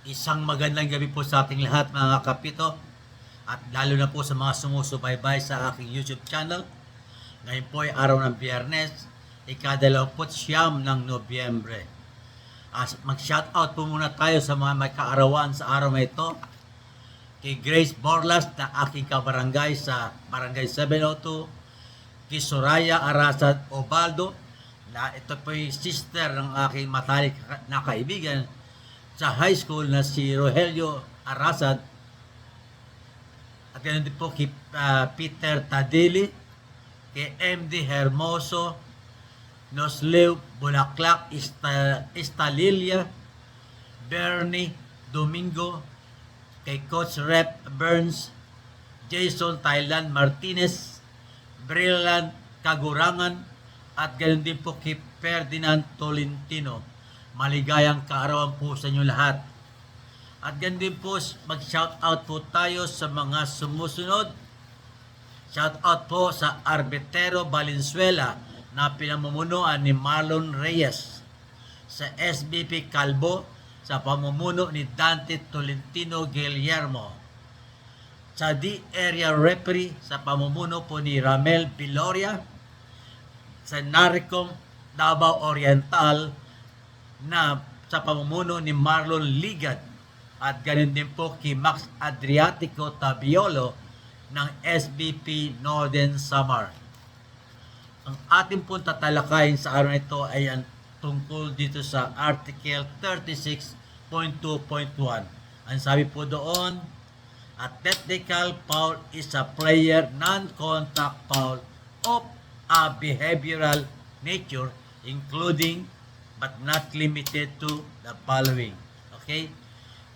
Isang magandang gabi po sa ating lahat mga kapito at lalo na po sa mga sumusubaybay sa aking YouTube channel. Ngayon po ay araw ng Biyernes, ika-29 ng Nobyembre. Mag-shoutout po muna tayo sa mga may kaarawan sa araw na ito. Kay Grace Borlas na aking kabarangay sa Barangay 702, kay Soraya Arasad Obaldo na ito po yung sister ng aking matalik na kaibigan sa high school na si Rogelio Arasad, at ganoon din po kay Peter Tadili, kay MD Hermoso, Noslew Bulaklak Istalilia, Bernie Domingo, kay Coach Rep Burns, Jason Thailand Martinez, Brilliant Kagurangan, at ganoon din po kay Ferdinand Tolentino. Maligayang kaarawan po sa inyo lahat. At ganun din po, mag-shoutout po tayo sa mga sumusunod. Shoutout po sa Arbitero Valenzuela na pinamumunuan ni Marlon Reyes. Sa SBP Calvo sa pamumuno ni Dante Tolentino Guillermo. Sa D-Area Referee sa pamumuno po ni Ramel Viloria. Sa Naricom Davao Oriental na sa pamumuno ni Marlon Ligad, at ganun din po kay Max Adriatico Tabiolo ng SBP Northern Samar. Ang ating pong tatalakayin sa araw na ito ay ang tungkol dito sa Article 36.2.1. Ang sabi po doon, a technical foul is a player non-contact foul of a behavioral nature including but not limited to the following. Okay?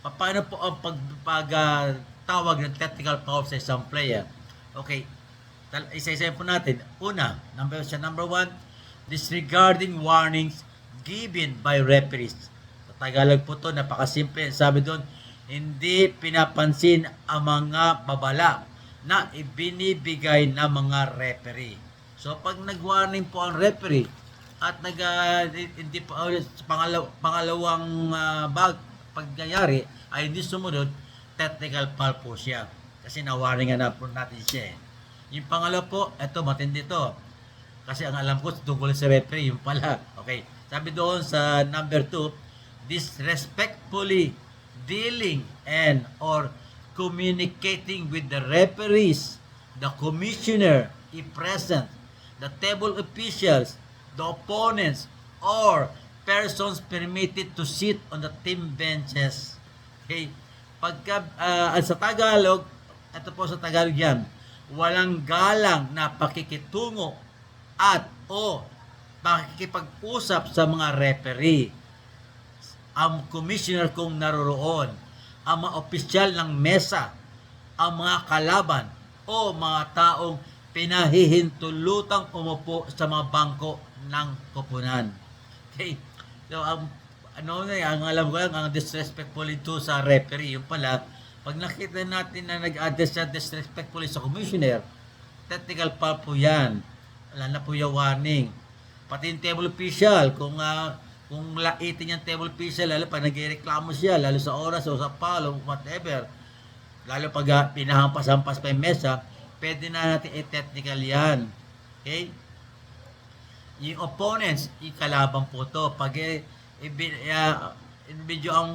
Paano po ang pagtawag ng technical foul sa isang player? Okay. Isa-isa po natin. Una, number 1, disregarding warnings given by referees. Sa Tagalog po ito, napakasimple. Sabi doon, hindi pinapansin ang mga babala na ibinibigay ng mga referee. So, pag nag-warning po ang referee, at hindi pa pangalawang pagyayari ay hindi sumunod, technical foul po siya. Kasi na-warningan na po natin siya eh. Yung pangalawa po, ito matindi to. Kasi ang alam ko tungkol sa referee, yung pala. Okay. Sabi doon sa number 2, disrespectfully dealing and or communicating with the referees, the commissioner, if present, the table officials, the opponents, or persons permitted to sit on the team benches. Okay? Pagka, sa Tagalog, ito po sa Tagalog yan, walang galang na pakikitungo at o pakikipag-usap sa mga referee, ang commissioner kung naroroon, ang mga opisyal ng mesa, ang mga kalaban, o mga taong pinahihintulutang umupo sa mga bangko ng koponan. Okay. So, ang alam ko lang, ang disrespectful ito sa referee, yung pala, pag nakita natin na nag-address siya disrespectfully sa commissioner, technical foul po yan. Wala na po yung warning. Pati yung table official, kung laitin yung table official, lalo pag nag-reklamo siya, lalo sa oras o sa foul o whatever, lalo pag pinahampas-hampas pa yung mesa, pwede na natin i-technical yan. Okay? Yung opponents, ikalaban po to. Pag medyo ang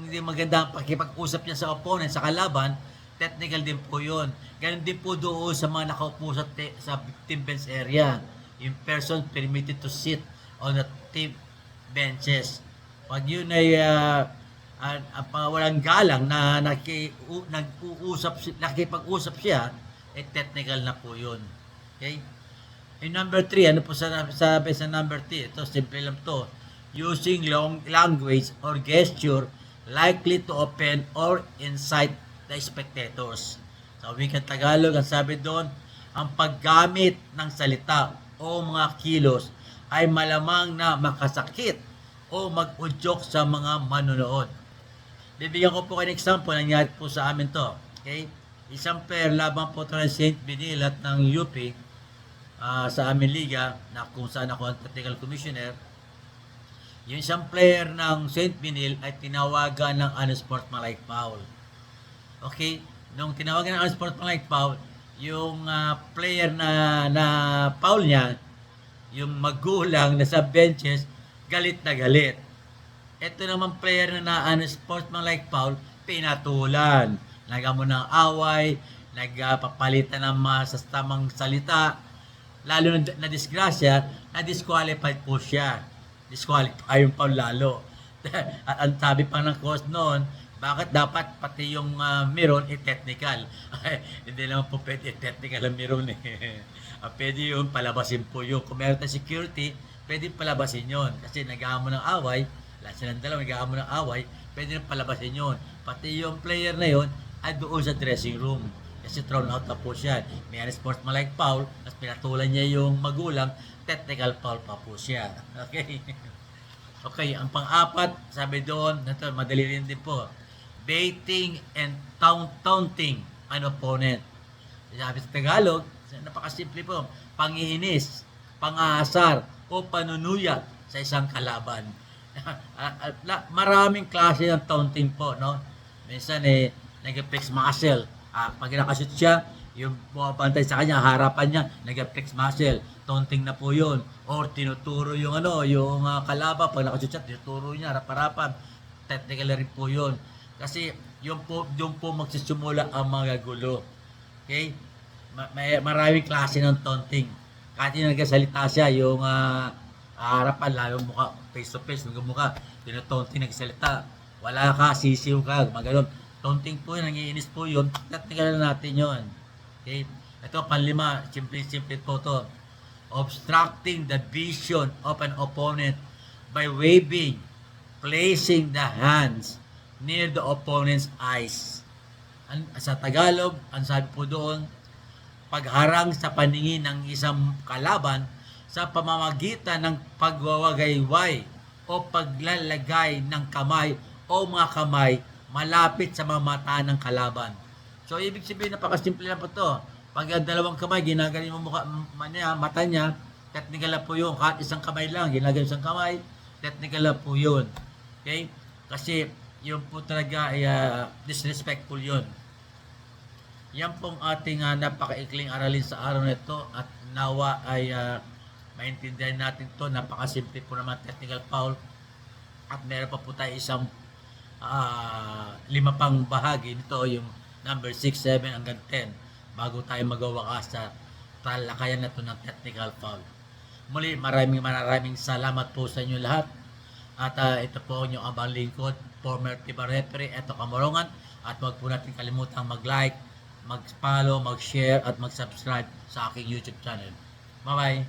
hindi maganda pakipag-usap niya sa opponent, sa kalaban, technical din po yun. Ganun din po doon sa mga nakaupo sa team bench area. Yung person permitted to sit on the team benches. Pag yun ay walang galang na nakipag-usap siya, technical na po yun. Okay? In number 3, ano po sabi sa number 3? Ito, simple lang to. Using long language or gesture likely to offend or incite the spectators. Sa wikang Tagalog, ang sabi doon, ang paggamit ng salita o mga kilos ay malamang na makasakit o mag-udyok sa mga manonood. Bibigyan ko po kayo ng example, nangyari po sa amin to. Okay? Isang pair laban po ito ng St. Binilat ng UP sa aming liga na kung saan ako ang technical commissioner. Yung isang player ng St. Benil ay tinawagan ng unsportsmanlike foul. Okay? Nung tinawagan ng unsportsmanlike foul, yung player na foul niya, yung magulang na sa benches, galit na galit. Ito naman player na unsportsmanlike foul, pinatulan. Nagamo ng away, nagpapalitan ng masasamang salita, lalo na disgrasya, na-disqualified po siya. Disqualify yung foul lalo. At ang sabi pa ng coach noon, bakit dapat pati yung meron technical? Hindi naman po pwede technical ang meron eh. Pwede yung palabasin po yung. Kung meron tayong security, pwede palabasin yon. Kasi nag-aamo ng away, lahat silang dalawa nag-aamo ng away, pwede rin palabasin yon. Pati yung player na yon ay doon sa dressing room. Kasi thrown out na po siya. May sportsmanlike foul, at pinatulan niya yung magulang, technical foul pa po siya. Okay? Okay, ang pang-apat, sabi doon, ito, madali rin din po. Baiting and taunting an opponent. Sabi sa Tagalog, napakasimple po, pangiinis, pang-aasar, o panunuya sa isang kalaban. Maraming klase ng taunting po, no? Minsan nag-flex muscle. Pag nakashoot siya, yung bumabantay sa kanya, harapan niya, nag-flex muscle. Taunting na po yun. Or tinuturo yung yung kalaban, pag nakashoot siya, tinuturo niya, harap-harapan. Technical rin po yun. Kasi yung po magsisimula ang mga gulo. Okay? Maraming klase ng taunting. Kahit yung nagsasalita siya, yung harapan, lalo mukha, face to face, mukha, tinutaunting nagsalita. Wala ka, sisiw ka, maganon. Taunting po yun, nangiinis po yun. Technical na natin yun. Okay? Ito, panlima, simple po to. Obstructing the vision of an opponent by waving, placing the hands near the opponent's eyes. Sa Tagalog, ang sabi po doon, pagharang sa paningin ng isang kalaban sa pamamagitan ng pagwawagayway o paglalagay ng kamay o mga kamay malapit sa mga mata ng kalaban. So, ibig sabihin, napakasimple lang po ito. Pag dalawang kamay, ginagaling mo mata niya, technical na po yun. Kahit isang kamay lang, ginagaling isang kamay, technical na po yun. Okay? Kasi, yun po talaga ay disrespectful yun. Yan pong ating napakaikling aralin sa araw na ito at nawa ay maintindihan natin to. Napakasimple po naman technical foul at meron pa po tayo isang 5 pang bahagi nito, yung number 6, 7 hanggang 10 bago tayo magawakas sa talakayan na ito ng technical foul. Muli, maraming salamat po sa inyo lahat at ito po yung abang lingkod, former FIBA referee, eto Kamorongan, at huwag po natin kalimutang mag-like, mag-follow, mag-share at mag-subscribe sa aking YouTube channel. Bye-bye!